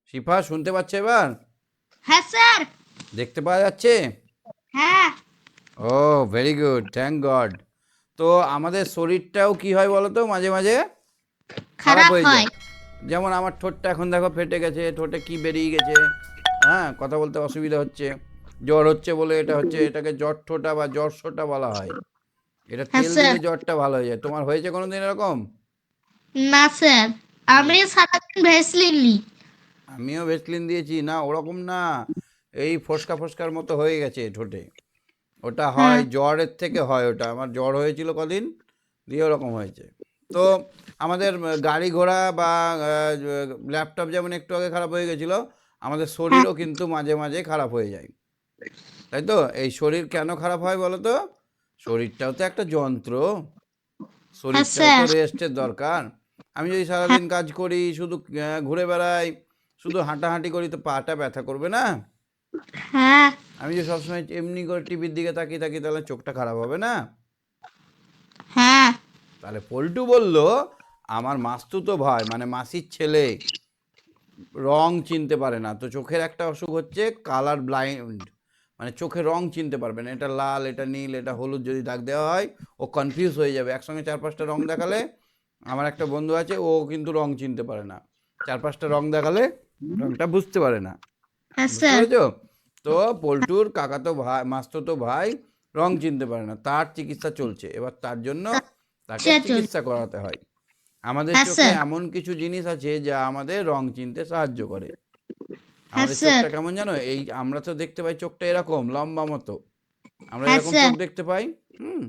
শিফা শুনতে পাচ্ছে এবার? হ্যাঁ স্যার। দেখতে পাওয়া যাচ্ছে? হ্যাঁ। ও ভেরি গুড, থ্যাংক গড। তো আমাদের শরীরটাও কি হয় বলো তো, মাঝে মাঝে খারাপ খারাপ হয়ে হয়। যায়। যেমন আমার ঠোঁটটা এখন দেখো ফেটে গেছে, ঠোঁটে কি বেরিয়ে গেছে, হ্যাঁ, কথা বলতে অসুবিধা হচ্ছে। জ্বর হচ্ছে বলে এটা হচ্ছে, এটাকে জ্বর ঠোঁটা বা জ্বর শোটা বলা হয়। এটা হ্যাঁ তেল স্যার। দিলে জ্বরটা ভালো হয়ে যায়। তোমার হয়েছে কোনোদিন এরকম? না স্যার, হুম। আমি সারাদিন ভ্যাসলিন নিই। আমিও ভেসলিন দিয়েছি, না ওরকম না, এই ফোসকা ফোসকার মতো হয়ে গেছে ঠোঁটে। ওটা হয় হ্যাঁ। জ্বরের থেকে হয়, ওটা আমার জ্বর হয়েছিল কদিন, দিয়ে ওরকম হয়েছে। তো আমাদের গাড়ি ঘোড়া বা ল্যাপটপ যেমন একটু আগে খারাপ হয়ে গেছিলো, আমাদের হ্যাঁ। শরীরও কিন্তু মাঝে মাঝে খারাপ হয়ে যায়, তাই তো? এই শরীর কেন খারাপ হয় বলো তো? শরীরটাও তো একটা যন্ত্র, হ্যাঁ শরীরটাও তো স্যার। রেস্টের দরকার। আমি যদি হ্যাঁ। সারাদিন কাজ করি, শুধু ঘুরে বেড়াই, শুধু হাঁটাহাঁটি করি, তো পাটা ব্যথা করবে না? হ্যাঁ। আমি যে সবসময় এমনি করে টিভির দিকে তাকিয়ে থাকি, তাহলে চোখটা খারাপ হবে না? হ্যাঁ। তাহলে পল্টু বলল, আমার মাস্তুতো ভাই মানে মাসির ছেলে রং চিনতে পারে না, তো চোখের একটা অসুখ হচ্ছে কালার ব্লাইন্ড, মানে চোখে রং চিনতে পারবে না, এটা লাল, এটা নীল, এটা হলুদ যদি দাগ দেওয়া হয় ও কনফিউজ হয়ে যাবে। একসঙ্গে চার পাঁচটা রং দেখালে, আমার একটা বন্ধু আছে ও কিন্তু রং চিনতে পারে না, চার পাঁচটা রং দেখালে রংটা বুঝতে পারে না। হ্যাঁ বুঝতে স্যার। পেরেছো? তো পল্টুর কাকাতো ভাই, মাস্তুতো ভাই রং চিনতে পারে না, তার চিকিৎসা চলছে এবার, তার জন্য তাকে স্যার চল। চিকিৎসা করাতে হয়। আমাদের হ্যাঁ চোখে স্যার। এমন কিছু জিনিস আছে যা আমাদের রং চিনতে সাহায্য করে। হ্যাঁ আমাদের স্যার। চোখটা কেমন জানো, এই আমরা তো দেখতে পাই চোখটা এরকম লম্বা মতো, আমরা হ্যাঁ এরকম স্যার। চোখ দেখতে পাই। হুম।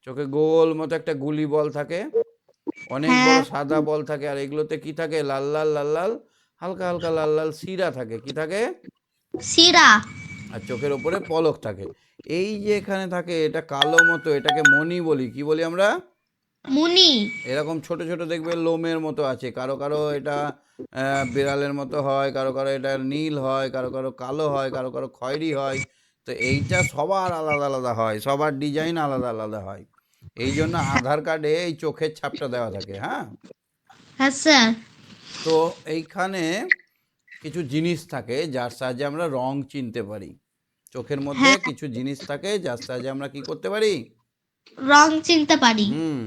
চোখে গোল মতো একটা গুলি বল থাকে, অনেক বড় হ্যাঁ। সাদা বল থাকে, আর এগুলোতে কি থাকে, লাল লাল লাল লাল, হালকা হালকা লাল লাল শিরা থাকে, কি থাকে, শিরা। আর চোখের ওপরে পলক থাকে। এই যে এখানে থাকে এটা কালো মতো, এটাকে মণি বলি, কি বলি আমরা? মুনি। এরকম ছোট ছোট দেখবে লোমের মতো আছে, কারো কারো এটা বিড়ালের মতো হয়, কারো কারো এটা নীল হয়, কারো কারো কালো হয়, কারো কারো খয়েরি হয়। তো এইটা সবার আলাদা আলাদা হয়, সবার ডিজাইন আলাদা আলাদা হয়। এই জন্য আধার কার্ডে এই চোখের ছাপটা দেওয়া থাকে, হ্যাঁ। হ্যাঁ স্যার। তো এইখানে কিছু জিনিস থাকে যার সাহায্যে আমরা রং চিনতে পারি। চোখের মধ্যে হ্যাঁ। কিছু জিনিস থাকে যার সাহায্যে আমরা কি করতে পারি? রং চিনতে পারি। হুম।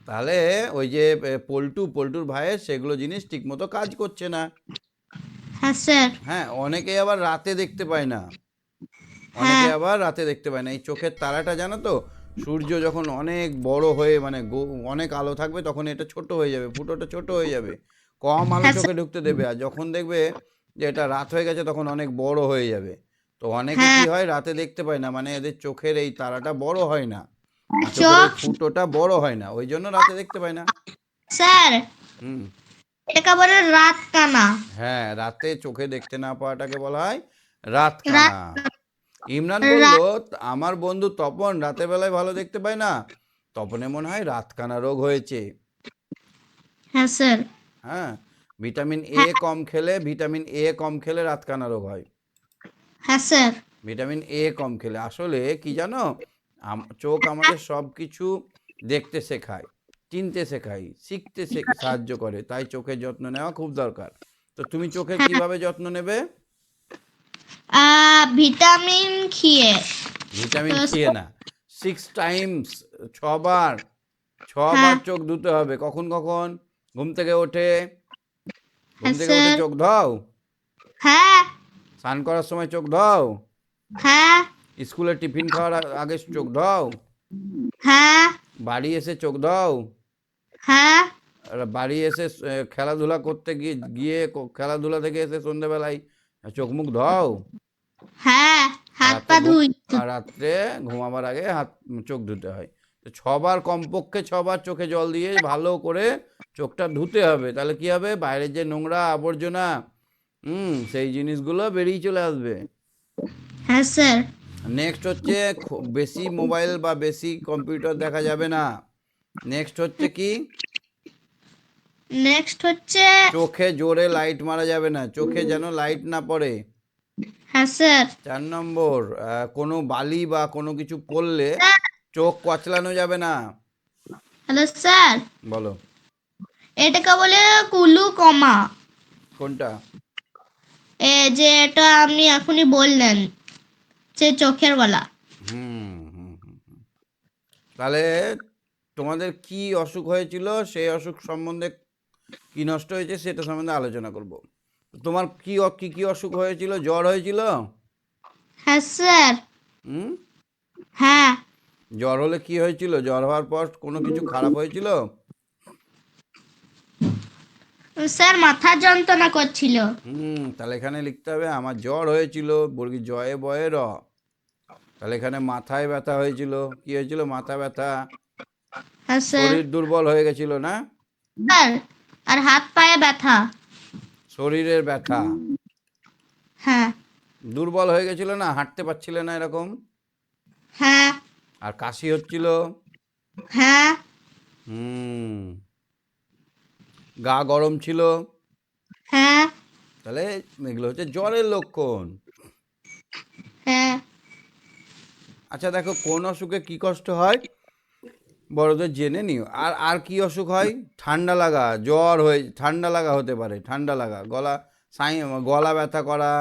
তাহলে ওই যে পল্টুর ভাইয়ের সেগুলো জিনিস ঠিকমতো কাজ করছে না। হ্যাঁ স্যার। হ্যাঁ, অনেকে আবার রাতে দেখতে পায় না, অনেকে হ্যাঁ। আবার রাতে দেখতে পায় না। এই চোখের তারাটা জানো তো, সূর্য যখন অনেক বড় হয়ে মানে অনেক আলো থাকবে, তখন এটা ছোট হয়ে যাবে, ফুটোটা ছোট হয়ে যাবে, কম আলো হ্যাঁ চোখে স্যার। ঢুকতে দেবে। আর যখন দেখবে যে এটা রাত হয়ে গেছে, তখন অনেক বড় হয়ে যাবে। তো অনেকে কি হ্যাঁ হয়, রাতে দেখতে পায় না, মানে এদের চোখের এই তারাটা বড় হয় না, চোখের এই চোখ। ফুটোটা বড় হয় না, ওই জন্য রাতে দেখতে পায় না। স্যার, হুম। এটাকে বলে রাত কানা। হ্যাঁ, রাতে চোখে দেখতে না পাওয়াটাকে বলা হয় রাত রাত। কানা। ইমরান বলল, রাত। আমার বন্ধু তপন রাতের বেলায় ভালো দেখতে পায় না, তপনে মনে হয় রাতকানা রোগ হয়েছে। হ্যাঁ স্যার। হ্যাঁ, ভিটামিন এ হ্যাঁ। কম খেলে রাতকানা রোগ হয়। হ্যাঁ স্যার। ভিটামিন এ কম খেলে, আসলে কি জানো, চোখ আমাদের সব কিছু দেখতে শেখায়, চিনতে শেখায়, শিখতে সাহায্য করে, তাই চোখের যত্ন নেওয়া খুব দরকার। তো তুমি চোখের হ্যাঁ। কিভাবে যত্ন নেবে? ভিটামিন খেয়ে। ভিটামিন তো খেয়ে না, 6 টাইমস, ছবার, হ্যাঁ। ছবার চোখ ধুতে হবে। কখন কখন? ঘুম থেকে ওঠে, ঘুম হ্যাঁ থেকে উঠে স্যার। চোখ দাও, হ্যাঁ। স্নান করার সময় চোখ দাও, হ্যাঁ। স্কুলে টিফিন খাওয়ার আগে চোখ দাও, হ্যাঁ। বাড়ি এসে চোখ দাও, হ্যাঁ। আর বাড়ি এসে খেলাধুলা করতে গিয়ে গিয়ে খেলাধুলা থেকে এসে সন্ধ্যেবেলায় চোখ মুখ দাও, হ্যাঁ। আর হাত রাত্রে পা ধুই। ঘুমাবার আগে চোখ ধুতে হয়। তো ছবার, কমপক্ষে ছবার চোখে জল দিয়ে ভালো করে চোখটা ধুতে হবে, তাহলে কি হবে, বাইরের যে নোংরা আবর্জনা, সেই জিনিসগুলো বেরিয়ে চলে আসবে। হ্যাঁ স্যার। নেক্সট হচ্ছে, বেশি মোবাইল বা বেশি কম্পিউটার দেখা যাবে না। নেক্সট হচ্ছে কি, নেক্সট হচ্ছে। চোখে জোরে লাইট মারা যাবে না, চোখে যেন লাইট না পড়ে। হ্যাঁ স্যার। 4 নম্বর, কোনো বালি বা কোনো কিছু পড়লে চোখ কচলানো যাবে না। হ্যালো স্যার, বলো। এটাকে বলে কুলু কমা। কোনটা? যে এটা আপনি এখনই বললেন, যে চোখের গলা। হুম হুম হুম হুম। তাহলে তোমাদের কি অসুখ হয়েছিল, সেই অসুখ সম্বন্ধে, কি নষ্ট হয়েছে সেটা সম্বন্ধে আলোচনা করব। তোমার কি কি অসুখ হয়েছিল? জ্বর হয়েছিল? হ্যাঁ স্যার। হুম। হ্যাঁ জ্বর হলে কি হয়েছিল? জ্বর হওয়ার পর কোনো কিছু খারাপ হয়েছিল? স্যার, মাথা যন্ত্রণা করছিল। তাহলে এখানে লিখতে হবে আমার জ্বর হয়েছিল, বর্গি জয়ে বয়ে র। তাহলে এখানে মাথায় ব্যথা হয়েছিল। কি হয়েছিল? মাথা ব্যথা। হ্যাঁ স্যার। শরীর দুর্বল হয়ে গেছিল না? স্যার, আর হাত পায়ে ব্যথা। শরীরের ব্যথা। হ্যাঁ। দুর্বল হয়ে গেছিল না, হাঁটতে পারছিলে না এরকম। হ্যাঁ। আর কাশি হচ্ছিল। হ্যাঁ। হুম। গা গরম ছিল। হ্যাঁ। তাহলে এগুলো হচ্ছে জ্বরের লক্ষণ। হ্যাঁ। আচ্ছা দেখো, কোন অসুখে কি কষ্ট হয় বড়দের জেনে নিও। আর আর কি অসুখ হয়? ঠান্ডা লাগা, জ্বর হয়ে ঠান্ডা লাগা হতে পারে, ঠান্ডা লাগা, গলা ব্যথা করা।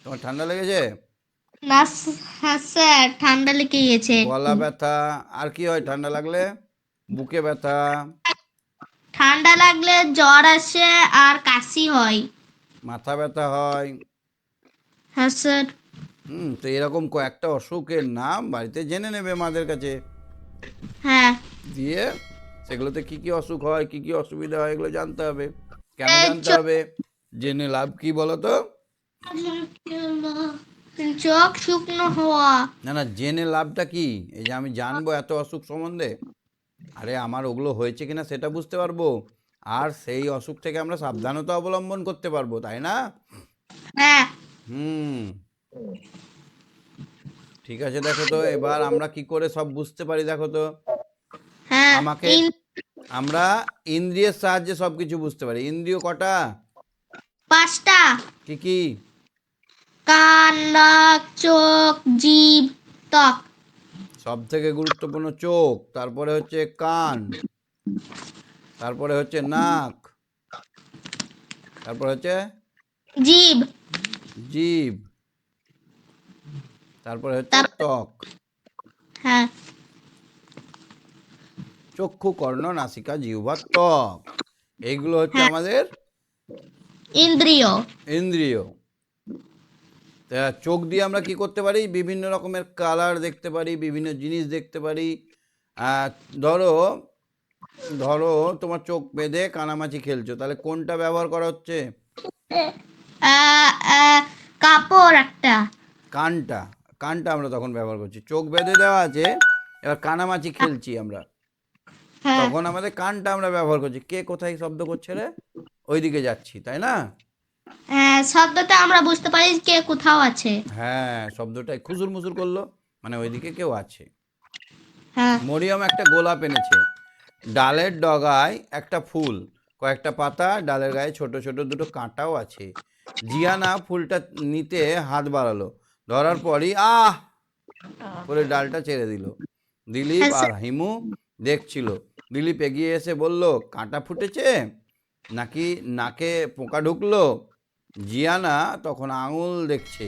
তোমার ঠান্ডা লেগেছে? না হ্যাঁ স্যার, ঠান্ডা লেগে গেছে একটু। গলা ব্যথা। আর কি হয় ঠান্ডা লাগলে? বুকে ব্যথা। ঠান্ডা লাগলে জ্বর আসে আর কাশি হয়। মাথা ব্যথা হয়। হ্যাঁ স্যার। তো এরকম কয়েকটা অসুখের নাম বাড়িতে জেনে নেবে মাদের কাছে। হ্যাঁ। দিয়ে সেগুলোতে কি কি অসুখ হয়, কি কি অসুবিধা হয়, এগুলো জানতে হবে। কেন এই জানতে হবে? জেনে লাভ কি বলো তো? চোখ শুকনো হওয়া। না না, জেনে লাভটা কি? এই যে আমি জানবো এত অসুখ সম্বন্ধে, আরে আমার ওগুলো হয়েছে কিনা সেটা বুঝতে পারবো, আর সেই অসুখ থেকে আমরা সাবধানতা অবলম্বন করতে পারবো, তাই না? হ্যাঁ। হুম। ঠিক আছে, দেখো তো এবার আমরা কি করে সব বুঝতে পারি, দেখো তো। হ্যাঁ। আমাকে আমরা ইন্দ্রিয়ের সাহায্যে সব কিছু বুঝতে পারি। ইন্দ্রিয় কটা? পাঁচটা। কি কি? কান, নাক, চোখ, জিভ, ত্বক। সব থেকে গুরুত্বপূর্ণ চোখ, তারপরে হচ্ছে কান, তারপরে হচ্ছে নাক, তারপরে হচ্ছে জিভ। জিভ, তারপরে হচ্ছে তারপর। ত্বক। হ্যাঁ। চক্ষু, কর্ণ, নাসিকা, জিহ্বা, ত্বক, এইগুলো হচ্ছে হ্যাঁ। আমাদের ইন্দ্রিয়। ইন্দ্রিয়। তা চোখ দিয়ে আমরা কি করতে পারি? বিভিন্ন রকমের কালার দেখতে পারি, বিভিন্ন জিনিস দেখতে পারি। আহ, ধরো ধরো তোমার চোখ বেঁধে কানামাছি খেলছো, তাহলে কোনটা ব্যবহার করা হচ্ছে? আহ, আহ, কাপড় একটা। কানটা। কানটা আমরা তখন ব্যবহার করছি। চোখ বেঁধে দেওয়া আছে, এবার কানামাছি খেলছি আমরা, হ্যাঁ। তখন আমাদের কানটা আমরা ব্যবহার করছি। কে কোথায় শব্দ করছে রে? ওইদিকে যাচ্ছি, তাই না? হ্যাঁ, শব্দটা আমরা বুঝতে পারি কে কোথাও আছে। হ্যাঁ, শব্দটাই খুজুর মুজুর করলো, মানে ওইদিকে কেউ আছে। হ্যাঁ। মরিয়ম একটা গোলাপ এনেছে। ডালের ডগায় একটা ফুল, কয়েকটা পাতা, ডালের গায়ে ছোট ছোট দুটো কাঁটাও আছে। জিয়ানা ফুলটা নিতে হাত বাড়ালো, ধরার পরই আহ করে ডালটা ছেড়ে দিল। দিলীপ হ্যাঁ আর স্যার। হিমু দেখছিল। দিলীপ এগিয়ে এসে বলল, কাঁটা ফুটেছে নাকি নাকে পোকা ঢুকলো? জিয়ানা তখন আঙুল দেখছে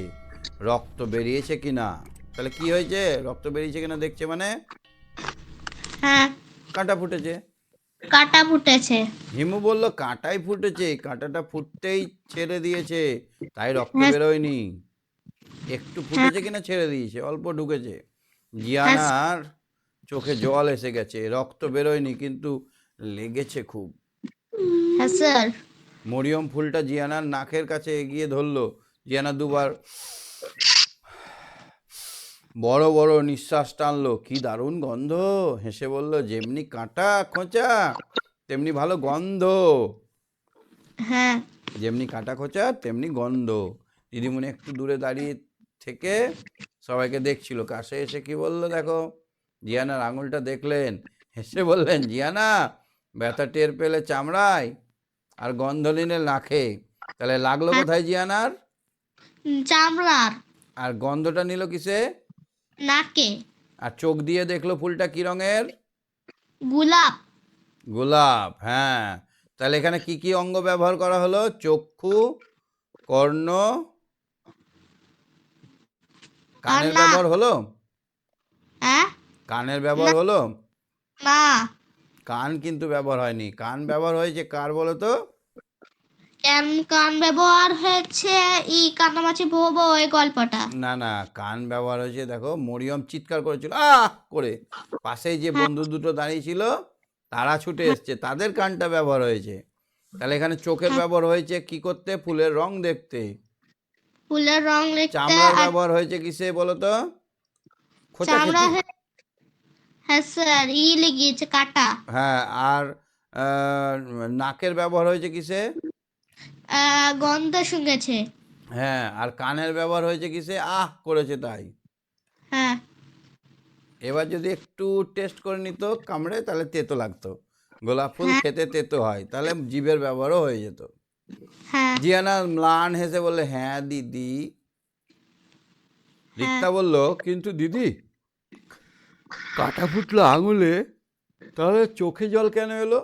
রক্ত বেরিয়েছে কিনা। তাহলে কি হয়েছে? রক্ত বেরিয়েছে কিনা দেখছে, মানে হ্যাঁ, কাঁটা ফুটেছে। কাটা ফুটেছে। হিমু বলল, কাঁটাই ফুটেছে, কাঁটাটা ফুটতেই ছেড়ে দিয়েছে, তাই রক্ত হ্যাঁ। বেরোয়নি। একটু হ্যাঁ। ফুটেছে কিনা ছেড়ে দিয়েছে, অল্প ঢুকেছে। হ্যাঁ। জিয়ানার চোখে জল এসে গেছে, রক্ত বেরোয়নি কিন্তু লেগেছে খুব। হ্যাঁ স্যার। মরিয়ম ফুলটা জিয়ানার নাকের কাছে এগিয়ে ধরলো। জিয়ানা দুবার বড় বড় নিঃশ্বাস টানলো। কি দারুণ গন্ধ! হেসে বলল, যেমনি কাঁটা খোঁচা তেমনি ভালো গন্ধ। হ্যাঁ। যেমনি কাঁটা খোঁচা তেমনি গন্ধ। দিদিমণি একটু দূরে দাঁড়িয়ে থেকে সবাইকে দেখছিল। কাছে এসে কি বললো দেখো। জিয়ানার আঙুলটা দেখলেন, হেসে বললেন, জিয়ানা, ব্যথা টের পেলে চামড়ায় আর গন্ধ নিলে নাকে, তাহলে লাগলো হ্যাঁ। কোথায় জিয়ানার? চামড়ার। আর গন্ধটা নিল কিসে? নাকে। আর চোখ দিয়ে দেখলো ফুলটা কি রঙের? গোলাপ। গোলাপ, হ্যাঁ। তাহলে এখানে কি কি অঙ্গ ব্যবহার করা হলো? চক্ষু, কর্ণ, আর কানের না। ব্যবহার হলো? হ্যাঁ। কানের না ব্যবহার হলো? না। কান কিন্তু ব্যবহার হয়নি। কান ব্যবহার হয়েছে কার বলো তো? কান ব্যবহার হয়েছে কানামাছি ভো ভো এই গল্পটা। না না, কান ব্যবহার হয়েছে, দেখো মরিয়ম চিৎকার করেছিল আহ করে, পাশেই যে হ্যাঁ বন্ধু দুটো দাঁড়িয়ে ছিল তারা ছুটে হ্যাঁ এসছে, তাদের কানটা ব্যবহার হয়েছে। তাহলে এখানে চোখের হ্যাঁ। ব্যবহার হয়েছে কি করতে? ফুলের রং দেখতে। ফুলের রং লিখতে চামড়ার আর ব্যবহার হয়েছে কিসে বলো তো? চামড়া খোঁচাখুচি। হ্যাঁ স্যার লেগিয়েছে কাটা। হ্যাঁ, আর আহ, নাকের ব্যবহার হয়েছে কিসে? গন্ধ শুঁকেছে। হ্যাঁ, আর কানের ব্যবহার হয়েছে কিসে? আহ করেছে তাই। হ্যাঁ এবার যদি একটু টেস্ট করে নিত কামড়ে, তাহলে তেতো লাগতো। গোলাপ ফুল হ্যাঁ খেতে তেতো হয়, তাহলে জিভের ব্যবহারও হয়ে যেত। হ্যাঁ জিয়ানা ম্লান হেসে বললে, হ্যাঁ দিদি। হ্যাঁ। রিক্তা বলল, কিন্তু দিদি, কাটা ফুটলো আঙুলে, তাহলে চোখে জল কেন এলো?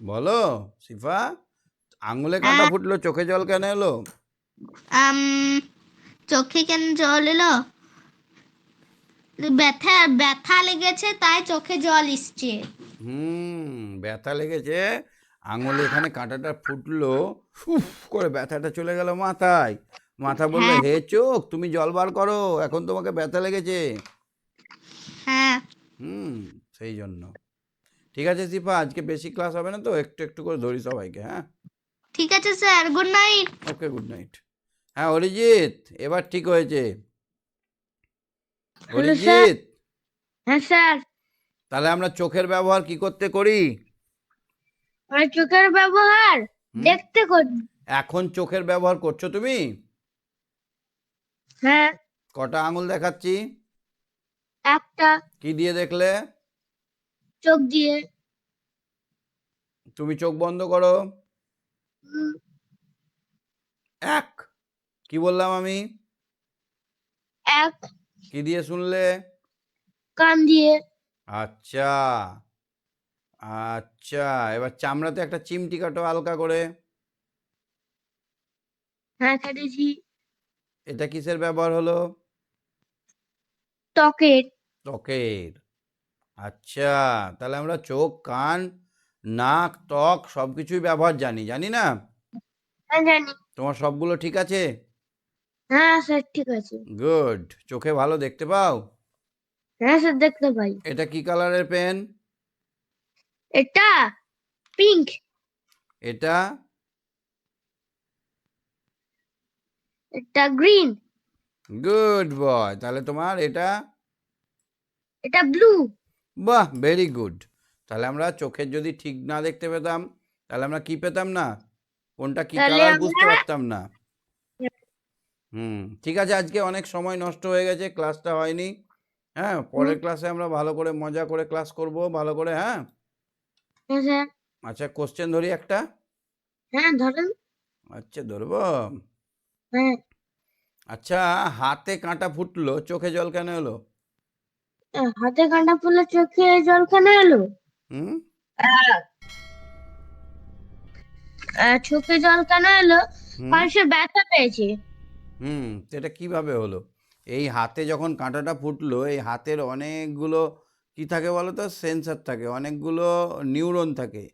বলো শিফা, আঙুলে কাটা আহ, ফুটলো, চোখে জল কেন এলো? আম, চোখে কেন জল এলো? ব্যথা ব্যথা লেগেছে তাই চোখে জল এসছে। ব্যথা লেগেছে, আঙুলে এখানে কাঁটাটা ফুটলো, উফ করে ব্যথাটা চলে গেল মাথায়। মাথা বললো, হ্যাঁ হে চোখ, তুমি জল বার করো, এখন তোমাকে ব্যথা লেগেছে। হ্যাঁ। হুম সেই জন্য। ঠিক আছে শিফা, আজকে বেশি ক্লাস হবে না তো, একটু একটু করে ধরি সবাইকে, হ্যাঁ? ঠিক আছে sir, good night. Okay, good night. হ্যাঁ অরিজিৎ, এবার ঠিক হয়েছে। Hello sir. অরিজিৎ, হ্যাঁ স্যার। তাহলে আমরা চোখের ব্যবহার কি করতে করি? আমার চোখের ব্যবহার হুম, দেখতে করি। এখন চোখের ব্যবহার করছো তুমি? হ্যাঁ। কটা আঙুল দেখাচ্ছি? একটা। কি দিয়ে দেখলে? চোখ দিয়ে। তুমি চোখ বন্ধ করো। উম, এক। কি বললাম আমি? এক। কি দিয়ে শুনলে? কান দিয়ে। আচ্ছা, আচ্ছা, এবার চামড়াতে একটা চিমটি কাটো হালকা করে। হ্যাঁ কেটেছি। এটা কিসের ব্যবহার হলো? ত্বকের। ত্বকের। আচ্ছা, তাহলে আমরা চোখ, কান, নাক, ত্বক সব কিছুই ব্যবহার জানি, জানি না? হ্যাঁ জানি। তোমার সবগুলো ঠিক আছে? হ্যাঁ স্যার ঠিক আছে। গুড। চোখে ভালো দেখতে পাও? হ্যাঁ স্যার দেখতে পাই। এটা কি কালারের পেন? এটা পিঙ্ক। এটা? এটা গ্রিন। Good boy. তাহলে তোমার এটা? এটা ব্লু। বাহ, ভেরি গুড। তাহলে আমরা চোখের যদি ঠিক না দেখতে পেতাম, তাহলে আমরা কি পেতাম না? কোনটা কি তাহলে কালার বুঝতে আমরা পারতাম না। ঠিক আছে, আজকে অনেক সময় নষ্ট হয়ে গেছে, ক্লাসটা হয়নি। হ্যাঁ, হুম, পরের ক্লাসে আমরা ভালো করে মজা করে ক্লাস করব, ভালো করে, হ্যাঁ? হ্যাঁ স্যার। আচ্ছা, কোশ্চেন ধরি একটা। হ্যাঁ ধরেন। আচ্ছা, ধরবো। হ্যাঁ। আচ্ছা, হাতে কাঁটা ফুটলো, চোখে জল কেন এলো? হাতে কাঁটা ফুলে চোখে জল কেন এলো? হুম আহ, চোখে জল কেন এলো? হুম কারণ সে ব্যথা পেয়েছে। তো এটা কিভাবে হলো? এই হাতে যখন কাঁটাটা ফুটলো, এই হাতের অনেকগুলো কি থাকে বলো তো? সেন্সার থাকে, অনেকগুলো নিউরন থাকে।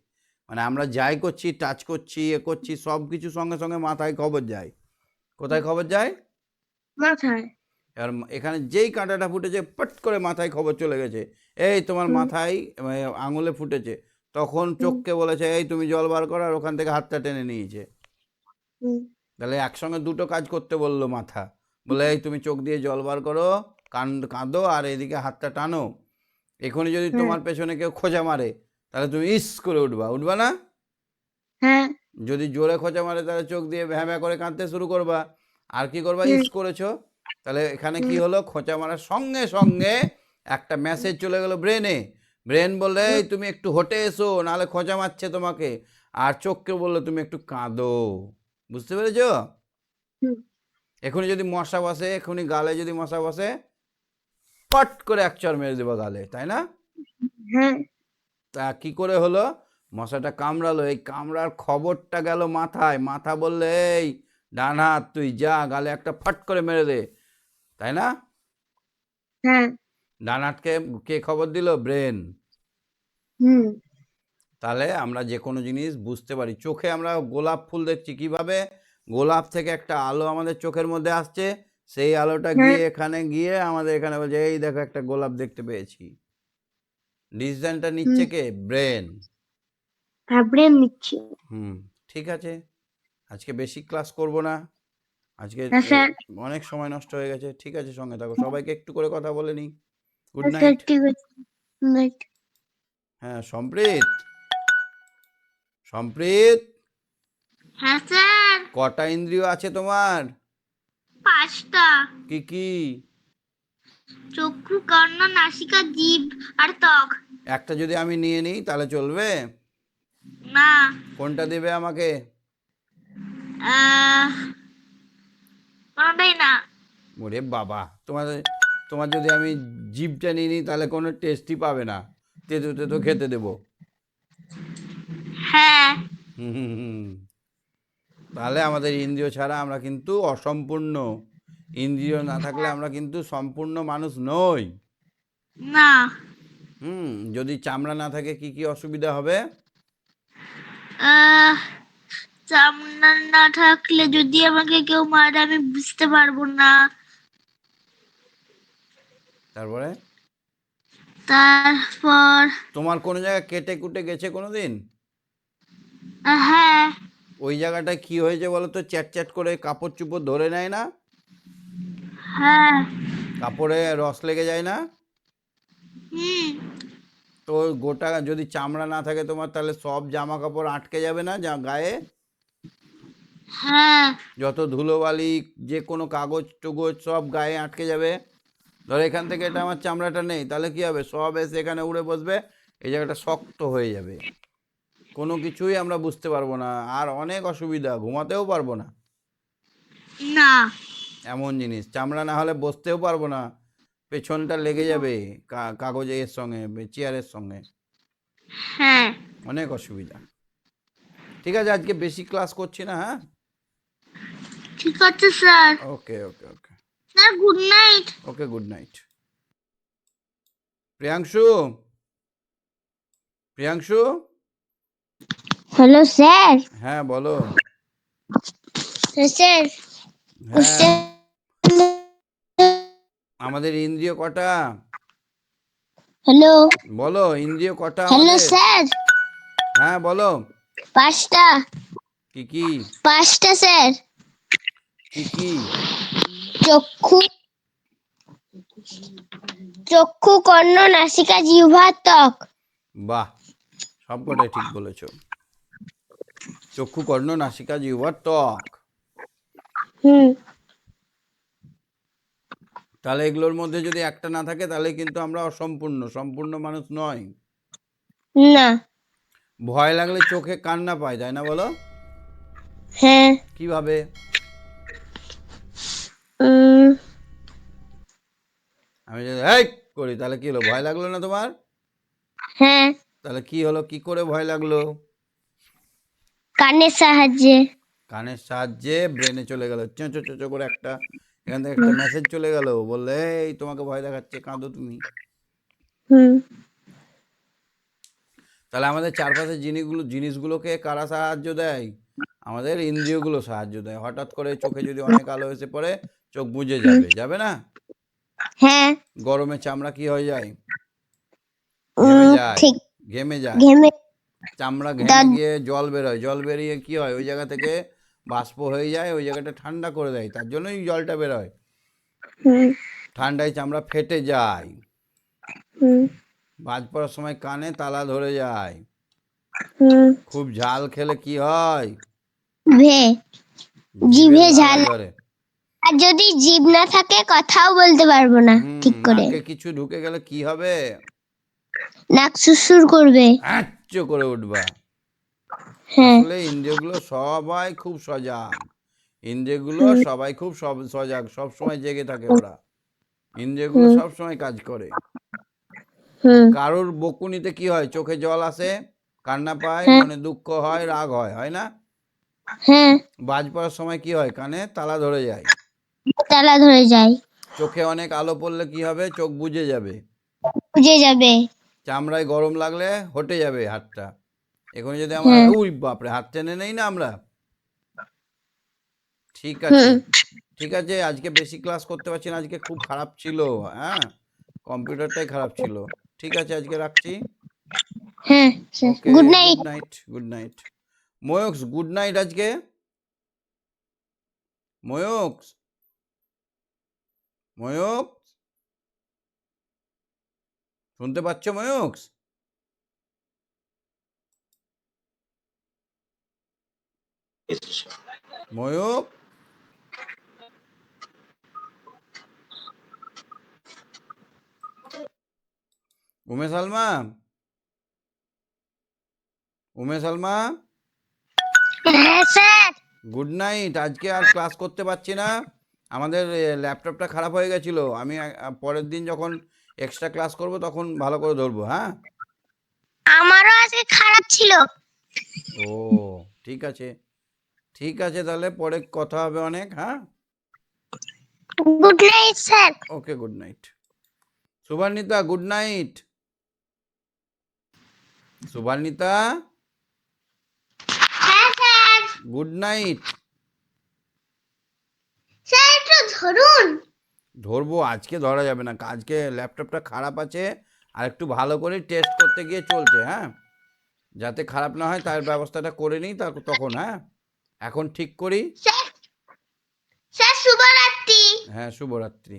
মানে আমরা যাই করছি, টাচ করছি, এ করছি, সব কিছু সঙ্গে সঙ্গে মাথায় খবর যায়। কোথায় খবর যায়? মাথায়। এবার এখানে যেই কাঁটাটা ফুটেছে, পট করে মাথায় খবর চলে গেছে, এই তোমার হুম, মাথায় আঙুলে ফুটেছে। তখন হুম, চোখকে বলেছে, এই তুমি জল বার করো, আর ওখান থেকে হাতটা টেনে নিয়েছে। হুম, তাহলে একসঙ্গে দুটো কাজ করতে বললো মাথা। বলে, এই তুমি চোখ দিয়ে জল বার করো, কাঁদো, আর এদিকে হাতটা টানো। এখনই যদি হ্যাঁ তোমার পেছনে কেউ খোঁচা মারে, তাহলে তুমি ইস করে উঠবা, উঠবা না? হ্যাঁ যদি জোরে খোঁচা মারে, তাহলে চোখ দিয়ে ভ্যাঁ ভ্যাঁ করে কাঁদতে শুরু করবা। আর কি করবা? হুম, ইস করেছো। তাহলে এখানে কি হুম, হলো? খোঁচা মারার সঙ্গে সঙ্গে একটা মেসেজ চলে গেল ব্রেনে। ব্রেন বললে, হুম, এই তুমি একটু হটে এসো, নাহলে খোঁচা মারছে তোমাকে। আর চোখকে বললো, তুমি একটু কাঁদো। বুঝতে পেরেছো? হুম, এখনই যদি মশা বসে, এখনই গালে যদি মশা বসে, পট করে এক চড় মেরে দেবো গালে, তাই না? হ্যাঁ তা কি করে হলো? মশাটা কামড়ালো, এই কামড়ার খবরটা গেল মাথায়, মাথা বললে এই ডান হাত তুই যা গালে একটা ফট করে মেরে দে, তাই না? হ্যাঁ। ডান হাতকে কে খবর দিল? ব্রেন। হুম। তাহলে আমরা যে কোনো জিনিস বুঝতে পারি। চোখে আমরা গোলাপ ফুল দেখছি কিভাবে? গোলাপ থেকে একটা আলো আমাদের চোখের মধ্যে আসছে, সেই আলোটা হ্যাঁ। গিয়ে এখানে গিয়ে আমাদের এখানে বলছে এই দেখো একটা গোলাপ দেখতে পেয়েছি। ডিসিশনটা নিচ্ছে কে? ব্রেন। ব্রেন নিচ্ছে। হুম, ঠিক আছে, আজকে বেশি ক্লাস করব না। আজকে হ্যাঁ স্যার। অনেক সময় নষ্ট হয়ে গেছে। ঠিক আছে, সঙ্গে থাকো, সবাইকে একটু করে কথা বলে নিই। গুড হ্যাঁ স্যার, নাইট। ঠিক আছে। Right. হ্যাঁ, সম্প্রীত, সম্প্রীত, হ্যাঁ স্যার। কটা ইন্দ্রিয় আছে তোমার? 5টা। কি কি? চক্ষু, কর্ণ, নাসিকা, জিভ আর ত্বক। একটা যদি আমি নিয়ে নিই তাহলে চলবে? না। কোনটা দেবে আমাকে? আহ, কোনোটাই না। ওরে বাবা, তোমার যদি আমি জিভটা নিয়ে নিই তাহলে কোনো টেস্টই পাবে না, তেতো তেতো খেতে দেবো। হ্যাঁ। হুম, তাহলে আমাদের ইন্দ্রিয় ছাড়া আমরা কিন্তু অসম্পূর্ণ। ইন্দ্রিয় না থাকলে আমরা কিন্তু সম্পূর্ণ মানুষ নই। না। যদি চামড়া না থাকে কি কি অসুবিধা হবে? আহ, চামড়া না থাকলে যদি আমাকে কেউ মারে আমি বুঝতে পারবো না। তারপরে তারপর তোমার কোনো জায়গায় কেটে কুটে গেছে কোনোদিন? হ্যাঁ। ওই জায়গাটায় কি হয়েছে বলো তো? চ্যাট চ্যাট করে কাপড় চুপড় ধরে নেয় না? হ্যাঁ। কাপড়ে রস লেগে যায় না? হুম। তো গোটা যদি চামড়া না থাকে তোমার, তাহলে সব জামা কাপড় আটকে যাবে না যা গায়ে? হ্যাঁ। যত ধুলোবালি, যে কোনো কাগজ টুগজ সব গায়ে আটকে যাবে। ধরো এখান থেকে এটা আমার চামড়াটা নেই, তাহলে কি হবে? সব এসে এখানে উড়ে বসবে, এই জায়গাটা শক্ত হয়ে যাবে, কোনো কিছুই আমরা বুঝতে পারবো না, আর অনেক অসুবিধা, ঘুমাতেও পারবো না। না। এমন জিনিস, চামড়া না হলে বসতেও পারবো না, পেছনটা লেগে যাবে কাগজের সঙ্গে, চেয়ারের সঙ্গে, হ্যাঁ। অনেক অসুবিধা। ঠিক আছে, আজকে বেশি ক্লাস করছি না, হ্যাঁ? ঠিক আছে sir. Okay okay okay sir good night. Okay, good night. Priyanshu, Priyanshu, hello sir. হ্যাঁ বলো। স্যার হ্যাঁ, আমাদের ইন্দ্রিয় কটা? হ্যালো। বলো, ইন্দ্রিয় কটা হ্যালো আমাদের? স্যার। হ্যাঁ বলো। 5টা। কি কি? 5টা স্যার। কি কি? চক্ষু, চক্ষু, কর্ণ, নাসিকা, জিহ্বা, ত্বক। বাহ, সবকটাই ঠিক বলেছো। চক্ষু, কর্ণ, নাসিকা, জিহ্বা, ত্বক। হুম। তাহলে এগুলোর মধ্যে যদি একটা না থাকে তাহলে কিন্তু আমরা অসম্পূর্ণ, সম্পূর্ণ মানুষ নয়। না। ভয় লাগলে চোখে কান্না পায়, তাই না বলো? হ্যাঁ। কিভাবে? উম, আমি যদি এই করি তাহলে কি হলো? ভয় লাগলো না তোমার? হ্যাঁ। তাহলে কি হলো? কি করে ভয় লাগলো? কানের সাহায্যে। কানের সাহায্যে ব্রেনে চলে গেল, চো চো চো চো করে একটা, এখান থেকে একটা মেসেজ চলে গেল, বললে এই তোমাকে ভয় দেখাচ্ছে, কাঁদো তুমি। হুম। তাহলে আমাদের চারপাশের জিনিসগুলোকে কারা সাহায্য দেয়? আমাদের ইন্দ্রিয়গুলো সাহায্য দেয়। হঠাৎ করে চোখে যদি অনেক আলো এসে পড়ে, চোখ বুজে যাবে, যাবে না? হ্যাঁ। গরমে চামড়া কি হয়ে যায়? ঘেমে যায়, ঠিক। ঘেমে যায়, ঘেমে। চামড়া ঘেমে দাদ। গিয়ে জল বেরোয়, জল বেরিয়ে কি হয়? ওই জায়গা থেকে বাষ্প হয়ে যায়, ওই জায়গাটা ঠান্ডা করে দেয়, তার জন্যই জলটা বেরোয়। হুম। ঠান্ডায় চামড়া ফেটে যায়, হুম। বাজ পড়ার সময় কানে তালা ধরে যায়, হুম। খুব ঝাল খেলে কি হয়? ভে। জিভে জিভে লালা ঝাল। ধরে। আর যদি জিভ না থাকে কথাও বলতে পারবো না ঠিক করে। নাকে কিছু ঢুকে গেলে কি হবে? নাক সুরসুর করবে। হ্যাঁচো করে উঠবা। হ্যাঁ। আসলে ইন্দ্রিয়গুলো সবাই খুব সজাগ, ইন্দ্রিয়গুলো হুম। সবাই খুব সজাগ, সব সময় জেগে থাকে ওরা, ইন্দ্রিয়গুলো হুম। সব সময় কাজ করে। হুম কারোর বকুনিতে কি হয়? চোখে জল আসে, কান্না পায়, হ্যাঁ মনে দুঃখ হয়, রাগ হয়, হয় না? হ্যাঁ বাজ পড়ার সময় কি হয়? কানে তালা ধরে যায়। তালা ধরে যায়, চোখে অনেক আলো পড়লে কি হবে? চোখ বুজে যাবে। বুঝে যাবে। চামড়ায় গরম লাগলে হটে যাবে হাতটা। এখন যদি আমরা হ্যাঁ উই বাপরে হাত টেনে নেই না আমরা। ঠিক আছে, হুম ঠিক আছে, আজকে বেশি ক্লাস করতে পারছি না, আজকে খুব খারাপ ছিল। হ্যাঁ, কম্পিউটারটাই খারাপ ছিল। ঠিক আছে, আজকে রাখছি। হ্যাঁ sir, okay, good good night. Night, good night. Mayuks, good night আজকে। ময়ূক্স, ময়ূক্স, শুনতে পাচ্ছ ময়ূক্স? ময়ূক, উমেশ আলমা, উমেশ আলমা, হ্যাঁ স্যার। Good night. আজকে আর ক্লাস করতে পারছি না, আমাদের ল্যাপটপটা খারাপ হয়ে গেছিল। আমি পরের দিন যখন এক্সট্রা ক্লাস করব তখন ভালো করে ধরবো। হ্যাঁ, আমারও আজকে খারাপ ছিল। ও ঠিক আছে, ঠিক আছে, তাহলে পরে কথা হবে অনেক। হ্যাঁ, good night sir. Okay, good night. Shubhanwita, good night. Shubhanwita, হ্যাঁ স্যার। Good night. স্যার একটু ধরুন। ধরবো, আজকে ধরা যাবে না, আজকে ল্যাপটপটা খারাপ আছে, আর একটু ভালো করে টেস্ট করতে গিয়ে চলছে। হ্যাঁ, যাতে খারাপ না হয় তার ব্যবস্থাটা করে নিই তখন। হ্যাঁ, এখন ঠিক করি। স্যার, স্যার শুভরাত্রি। হ্যাঁ, শুভরাত্রি।